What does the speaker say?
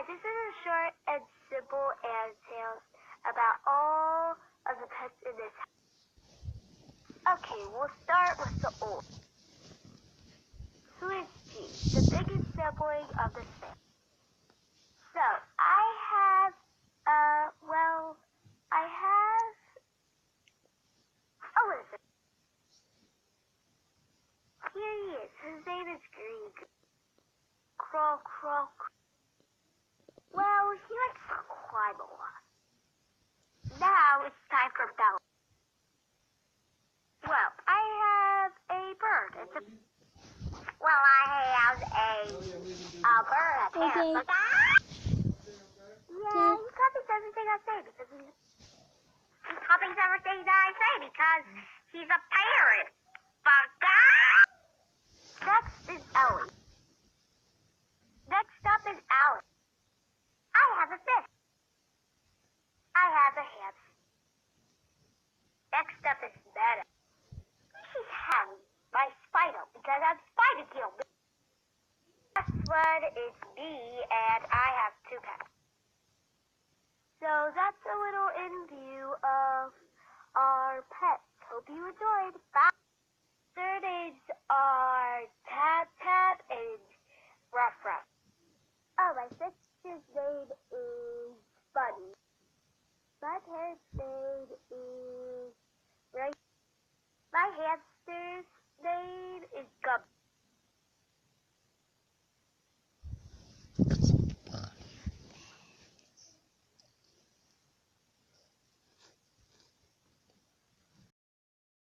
this is a short and simple Anitales about all of the pets in this house. Okay, we'll start with the old. Swifty, the biggest sibling of the family. So, Elizabeth. Here he is. His name is Green. Crawl, crawl, crawl. Well, he likes to climb a lot. Now it's time for Bella. Well, I have a bird. I have a bird. Okay. Yeah, he copies everything I say because he copies everything that I say because he's a parrot. Next is Ellie. Next up is Alice. I have a fish. I have a hamster. Next up is Meta. She's heavy. My spider, because I'm spider killed. Last one is me, and I have 2 pets. So that's a little in-view of our pets. Hope you enjoyed. Bye. Their names